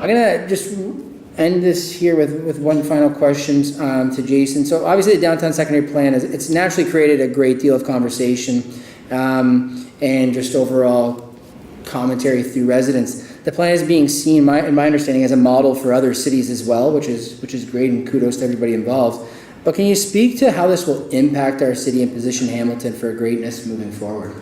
I'm gonna just end this here with one final question to Jason. So obviously the downtown secondary plan it's naturally created a great deal of conversation and just overall commentary through residents. The plan is being seen, in my understanding, as a model for other cities as well, which is great, and kudos to everybody involved. But can you speak to how this will impact our city and position Hamilton for greatness moving forward?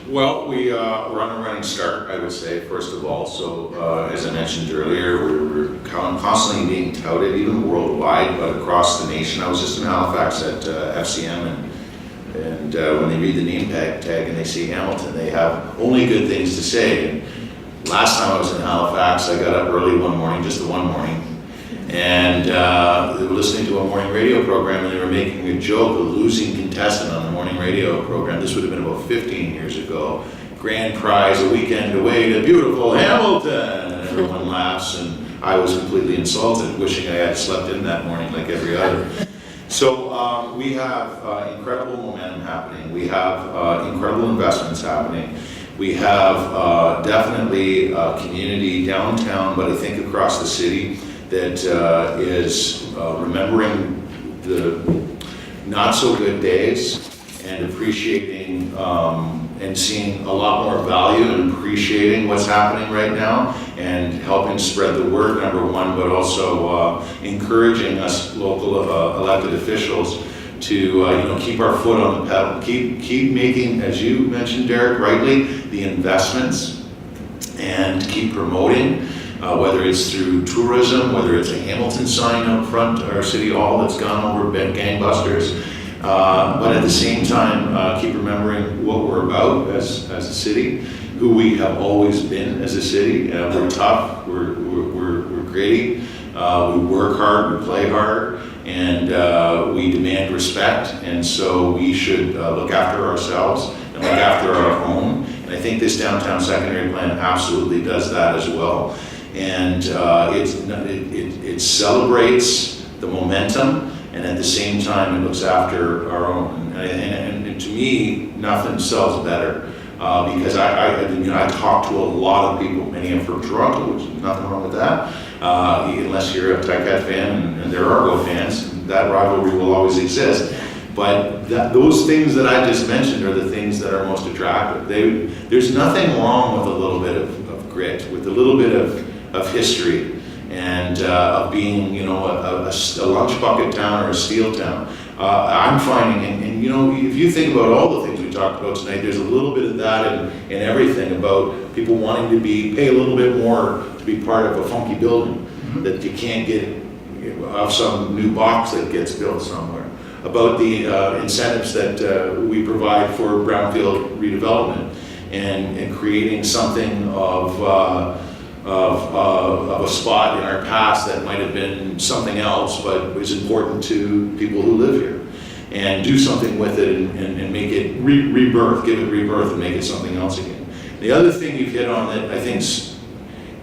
Well, we're on a running start, I would say, first of all. So, as I mentioned earlier, we're constantly being touted, even worldwide, but across the nation. I was just in Halifax at FCM, and when they read the name tag and they see Hamilton, they have only good things to say. And last time I was in Halifax, I got up early one morning, just the one morning, and they were listening to a morning radio program, and they were making a joke, a losing contestant on the morning radio program. This would have been about 15 years ago. Grand prize, a weekend away to beautiful Hamilton, and everyone laughs, and I was completely insulted, wishing I had slept in that morning like every other. So we have incredible momentum happening. We have incredible investments happening. We have definitely a community downtown, but I think across the city, that is remembering the not so good days and appreciating and seeing a lot more value and appreciating what's happening right now and helping spread the word, number one, but also encouraging us local elected officials to keep our foot on the pedal, keep making, as you mentioned, Derek, rightly, the investments, and keep promoting. Whether it's through tourism, whether it's a Hamilton sign out front our city hall that's gone over gangbusters, but at the same time keep remembering what we're about as a city, who we have always been as a city. We're tough, we're gritty, we work hard, we play hard, and we demand respect, and so we should look after ourselves and look after our home. And I think this downtown secondary plan absolutely does that as well. And it celebrates the momentum, and at the same time it looks after our own. And to me, nothing sells better because I talk to a lot of people, many of them from Toronto, which is nothing wrong with that. Unless you're a Ticats fan and they're Argo fans, that rivalry will always exist. But those things that I just mentioned are the things that are most attractive. There's nothing wrong with a little bit of grit, with a little bit of history, and of being, a lunch bucket town or a steel town. I'm finding, and if you think about all the things we talked about tonight, there's a little bit of that in everything about people wanting to pay a little bit more to be part of a funky building that you can't get off some new box that gets built somewhere. About the incentives that we provide for brownfield redevelopment and creating something of a spot in our past that might have been something else, but was important to people who live here, and do something with it and make it rebirth, give it rebirth and make it something else again. The other thing you've hit on that I think's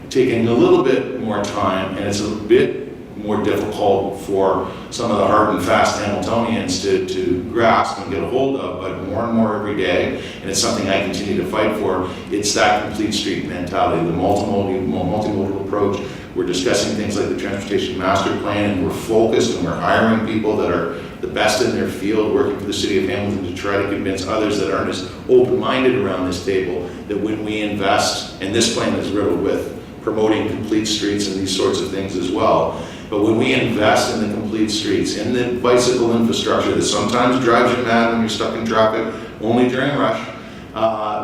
taking a little bit more time, and it's a bit more difficult for some of the hard and fast Hamiltonians to grasp and get a hold of, but more and more every day, and it's something I continue to fight for. It's that complete street mentality, the multimodal approach. We're discussing things like the transportation master plan, and we're focused, and we're hiring people that are the best in their field, working for the city of Hamilton to try to convince others that aren't as open-minded around this table that when we invest, and this plan is riddled with promoting complete streets and these sorts of things as well. But when we invest in the complete streets, in the bicycle infrastructure that sometimes drives you mad when you're stuck in traffic, only during rush,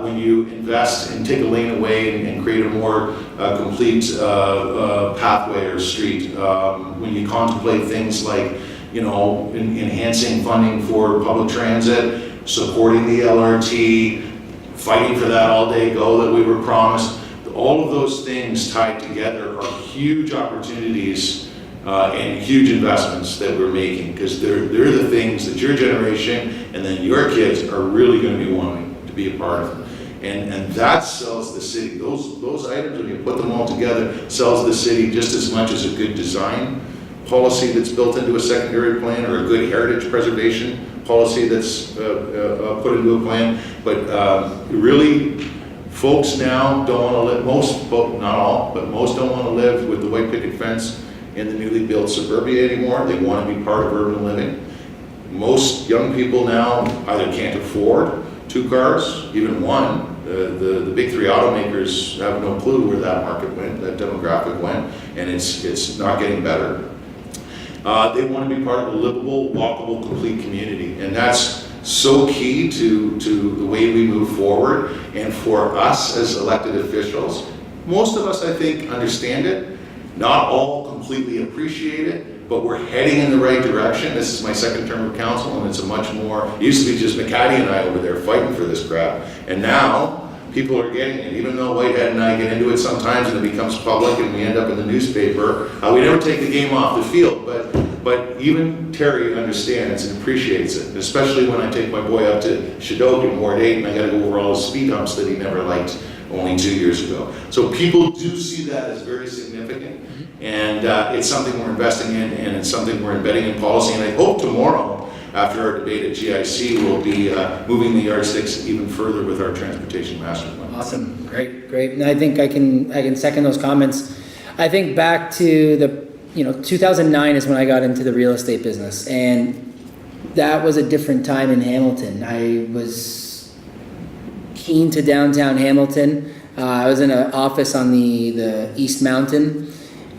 when you invest and take a lane away and create a more complete pathway or street, when you contemplate things like, enhancing funding for public transit, supporting the LRT, fighting for that all-day go that we were promised, all of those things tied together are huge opportunities and huge investments that we're making, because they're the things that your generation and then your kids are really going to be wanting to be a part of. And that sells the city. Those items, when you put them all together, sells the city just as much as a good design policy that's built into a secondary plan, or a good heritage preservation policy that's put into a plan. But really, Folks now don't want to live, most, but not all, but most don't want to live with the white picket fence in the newly built suburbia anymore. They want to be part of urban living. Most young people now either can't afford 2 cars, even one. The big 3 automakers have no clue where that market went, that demographic went, and it's not getting better. They want to be part of a livable, walkable, complete community, and that's so key to the way we move forward. And for us as elected officials, most of us, I think, understand it. Not all completely appreciate it, but we're heading in the right direction. This is my 2nd term of council, and it's a much more, it used to be just McCaddy and I over there fighting for this crap, and now people are getting it. Even though Whitehead and I get into it sometimes and it becomes public and we end up in the newspaper, we never take the game off the field, but even Terry understands and appreciates it, especially when I take my boy up to Shadok in Ward 8 and I gotta go over all the speed humps that he never liked only 2 years ago. So people do see that as very significant, and it's something we're investing in, and it's something we're embedding in policy, and I hope tomorrow, after our debate at GIC, we'll be moving the yardsticks even further with our transportation master plan. Awesome, great. And I think I can second those comments. I think back to the 2009 is when I got into the real estate business, and that was a different time in Hamilton. I was keen to downtown Hamilton. I was in an office on the East Mountain,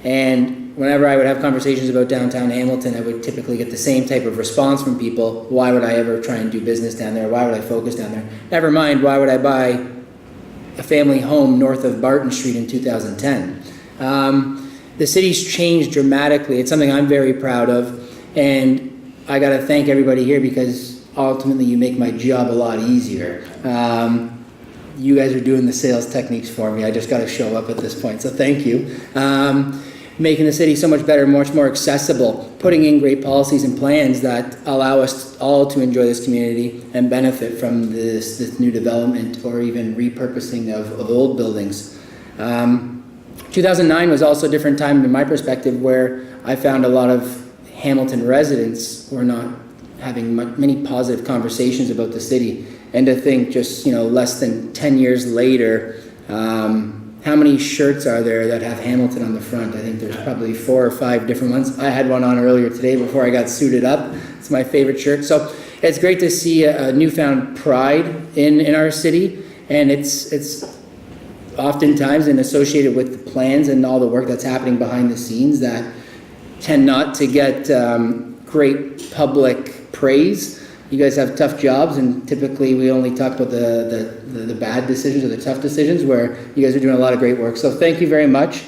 and whenever I would have conversations about downtown Hamilton, I would typically get the same type of response from people. Why would I ever try and do business down there? Why would I focus down there? Never mind, why would I buy a family home north of Barton Street in 2010? The city's changed dramatically. It's something I'm very proud of, and I got to thank everybody here because ultimately you make my job a lot easier. You guys are doing the sales techniques for me. I just got to show up at this point, so thank you. Making the city so much better, much more accessible, putting in great policies and plans that allow us all to enjoy this community and benefit from this new development or even repurposing of old buildings. 2009 was also a different time in my perspective, where I found a lot of Hamilton residents were not having many positive conversations about the city. And to think just, less than 10 years later, how many shirts are there that have Hamilton on the front? I think there's probably 4 or 5 different ones. I had one on earlier today before I got suited up. It's my favorite shirt. So it's great to see a newfound pride in our city, and it's oftentimes and associated with the plans and all the work that's happening behind the scenes that tend not to get great public praise. You guys have tough jobs, and typically we only talk about the bad decisions or the tough decisions, where you guys are doing a lot of great work. So thank you very much.